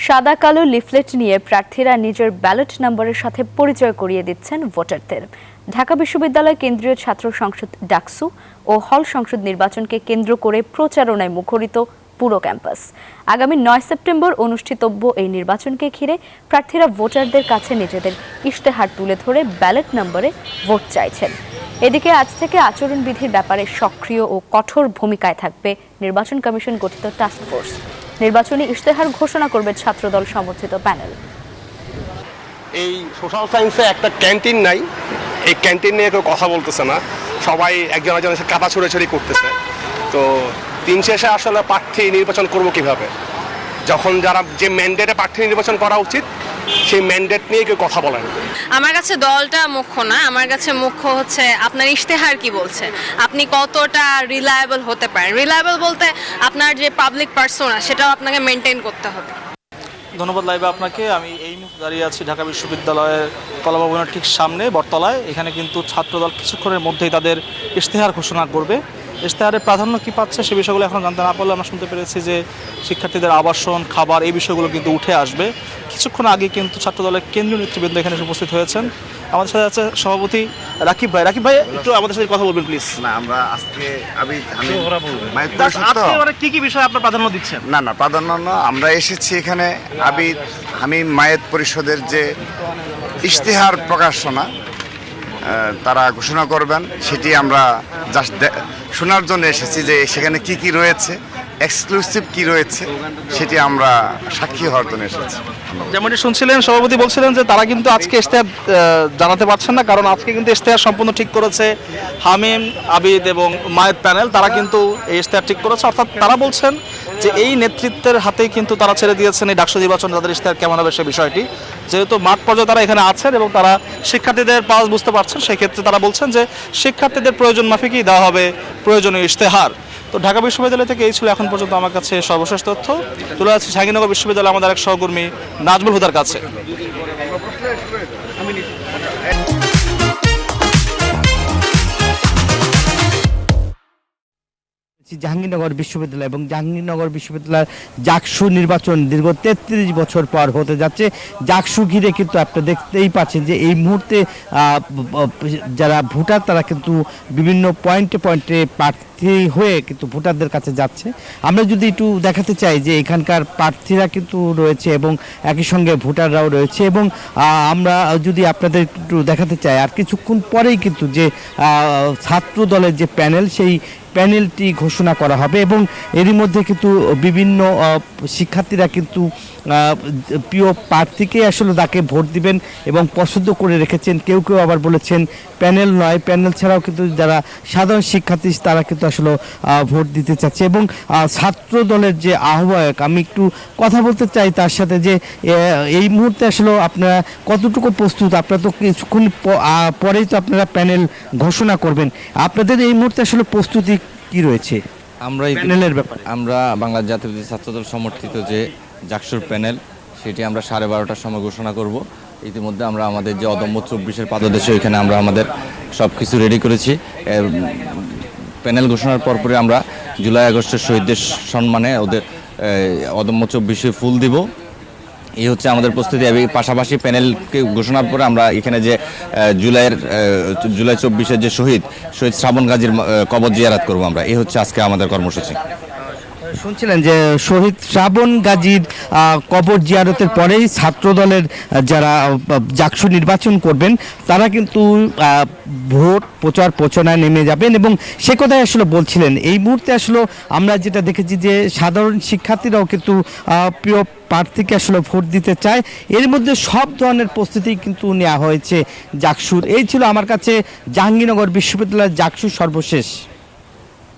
সাদা কালো লিফলেট নিয়ে প্রার্থীরা নিজের ব্যালট নম্বরের সাথে পরিচয় করিয়ে দিচ্ছেন ভোটারদের। ঢাকা বিশ্ববিদ্যালয় কেন্দ্রীয় ছাত্র সংসদ ডাকসু ও হল সংসদ নির্বাচনকে কেন্দ্র করে প্রচারণায় মুখরিত পুরো ক্যাম্পাস। আগামী 9 সেপ্টেম্বর অনুষ্ঠিতব্য এই নির্বাচনকে ঘিরে প্রার্থীরা ভোটারদের কাছে নিজেদের ইশতেহার তুলে ধরে ব্যালট নম্বরে ভোট চাইছেন। এদিকে আজ থেকে আচরণবিধির ব্যাপারে সক্রিয় ও কঠোর ভূমিকায় থাকবে নির্বাচন কমিশন গঠিত টাস্ক ফোর্স। নির্বাচনী ইশতেহার ঘোষণা করবে ছাত্রদল সমর্থিত প্যানেল। এই সোশ্যাল সায়েন্সে একটা ক্যান্টিন নাই, এই ক্যান্টিন নিয়ে কেউ কথা বলতেছে না, সবাই একজন একজনের সাথে কাটা ছড়াছড়ি করতেছে। তো দিন শেষে আসলে প্রার্থী নির্বাচন করবো কিভাবে, যখন যারা যে ম্যান্ডেটে প্রার্থী নির্বাচন করা উচিত সেই ম্যান্ডেট নিয়ে কেউ কথা বলেন। আমার কাছে দলটা মুখ্য না, আমার কাছে মুখ্য হচ্ছে আপনার ইশতেহার কি বলছে, আপনি কতটা রিলায়েবল হতে পারেন। রিলায়েবল বলতে আপনার যে পাবলিক পার্সোনা সেটাও আপনাকে মেনটেন করতে হবে। ধন্যবাদ লাইবা আপনাকে। আমি এই মুহূর্তে দাঁড়িয়ে আছি ঢাকা বিশ্ববিদ্যালয়ের কলাভবনের ঠিক সামনে বটতলায়। এখানে কিন্তু ছাত্রদল কিছুক্ষণের মধ্যেই তাদের ইশতেহার ঘোষণা করবে। ইশতেহারের প্রাধান্য কী পাচ্ছে সে বিষয়গুলো এখন জানতে না পারলে আমরা শুনতে পেরেছি যে শিক্ষার্থীদের আবাসন, খাবার এই বিষয়গুলো কিন্তু উঠে আসবে। কিছুক্ষণ আগে কিন্তু ছাত্রদলের কেন্দ্রীয় নেতৃবৃন্দ এখানে উপস্থিত হয়েছেন। আমাদের সাথে আছে সভাপতি রাকিব ভাই। রাকিব ভাই, একটু আমাদের সাথে কথা বলবেন প্লিজ। না, আমরা আজকে কি কি বিষয় আপনার প্রাধান্য দিচ্ছেন? না প্রাধান্য না, আমরা এসেছি এখানে আমি মায়ের পরিষদের যে ইশতেহার প্রকাশনা তারা ঘোষণা করবেন সেটি আমরা জাস্ট শোনার জন্য এসেছি যে সেখানে কি কি রয়েছে, এক্সক্লুসিভ কি রয়েছে সেটি আমরা সাক্ষী হওয়ার জন্য এসেছি। যেমনটি শুনছিলেন সভাপতি বলছিলেন যে তারা কিন্তু আজকে ইশতেহার জানাতে পারছেন না, কারণ আজকে কিন্তু ইশতেহার সম্পূর্ণ ঠিক করেছে হামিম, আবিদ এবং মায়ের প্যানেল। তারা কিন্তু এই ইশতেহার ঠিক করেছে, অর্থাৎ তারা বলছেন যে এই নেতৃত্বের হাতেই কিন্তু তারা ছেড়ে দিয়েছেন এই ডাকসু নির্বাচন তাদের ইশতেহার কেমন হবে সে বিষয়টি। যেহেতু মাঠ পর্যায়ে তারা এখানে আছেন এবং তারা শিক্ষার্থীদের পাস বুঝতে পারছেন, সেই ক্ষেত্রে তারা বলছেন যে শিক্ষার্থীদের প্রয়োজন মাফিকই দেওয়া হবে প্রয়োজনীয় ইশতেহার। তো ঢাকা বিশ্ববিদ্যালয় থেকে এই ছিল এখন পর্যন্ত আমার কাছে সর্বশেষ তথ্য। তুলে আছে জাহাঙ্গীরনগর বিশ্ববিদ্যালয় আমাদের এক সহকর্মী নাজমুল হুদার কাছে। জাহাঙ্গীরনগর বিশ্ববিদ্যালয় এবং জাহাঙ্গীরনগর বিশ্ববিদ্যালয়ের জাকসু নির্বাচন দীর্ঘ 33 বছর পর হতে যাচ্ছে। জাকসু ঘিরে কিন্তু আপনারা দেখতেই পাচ্ছেন যে এই মুহূর্তে যারা ভোটার তারা কিন্তু বিভিন্ন পয়েন্টে প্রার্থী হয়ে কিন্তু ভোটারদের কাছে যাচ্ছে। আমরা যদি একটু দেখাতে চাই যে এখানকার প্রার্থীরা কিন্তু রয়েছে এবং একই সঙ্গে ভোটাররাও রয়েছে, এবং আমরা যদি আপনাদের একটু দেখাতে চাই আর কিছুক্ষণ পরেই কিন্তু যে ছাত্র দলের যে প্যানেল সেই প্যানেলটি ঘোষণা করা হবে এবং এরই মধ্যে কিন্তু বিভিন্ন শিক্ষার্থীরা কিন্তু প্রিয় প্রার্থীকে আসলে তাকে ভোট দিবেন এবং পছন্দ করে রেখেছেন। কেউ কেউ আবার বলেছেন প্যানেল নয়, প্যানেল ছাড়াও কিন্তু যারা সাধারণ শিক্ষার্থী তারা কিন্তু আসলে ভোট দিতে চাচ্ছে। এবং ছাত্র দলের যে আহ্বায়ক, আমি একটু কথা বলতে চাই তার সাথে যে এই মুহূর্তে আসলে আপনারা কতটুকু প্রস্তুত? আপনারা তো কিছুক্ষণ পরেই তো আপনারা প্যানেল ঘোষণা করবেন, আপনাদের এই মুহূর্তে আসলে প্রস্তুতি কি রয়েছে? আমরা বাংলা জাতীয় ছাত্রদল সমর্থিত যে জাকসুর প্যানেল সেটি আমরা 12:30টার সময় ঘোষণা করব। ইতিমধ্যে আমরা আমাদের যে অদম্য 24-এর পাদদেশে ওইখানে আমরা আমাদের সব কিছু রেডি করেছি। প্যানেল ঘোষণার পরপরই আমরা জুলাই আগস্টের শহীদদের সম্মানে ওদের অদম্য 24-এ ফুল দিব। এই হচ্ছে আমাদের প্রস্তুতি। পাশাপাশি প্যানেলকে ঘোষণার পরে আমরা এখানে যে জুলাই 24-এর যে শহীদ শ্রাবণ গাজীর কবর জিয়ারত করবো আমরা। এই হচ্ছে আজকে আমাদের কর্মসূচি। শুনছিলেন যে শহীদ শ্রাবণ গাজীর কবর জিয়ারতের পরেই ছাত্রদলের যারা জাকসু নির্বাচন করবেন তারা কিন্তু ভোট প্রচার প্রচারণায় নেমে যাবেন এবং সে কথাই আসলে বলছিলেন। এই মুহূর্তে আসলে আমরা যেটা দেখেছি যে সাধারণ শিক্ষার্থীরাও কিন্তু প্রিয় প্রার্থীকে আসলে ভোট দিতে চায়। এর মধ্যে সব ধরনের প্রস্তুতি কিন্তু নেওয়া হয়েছে জাকসুর। এই ছিল আমার কাছে জাহাঙ্গীরনগর বিশ্ববিদ্যালয়ের জাকসুর সর্বশেষ।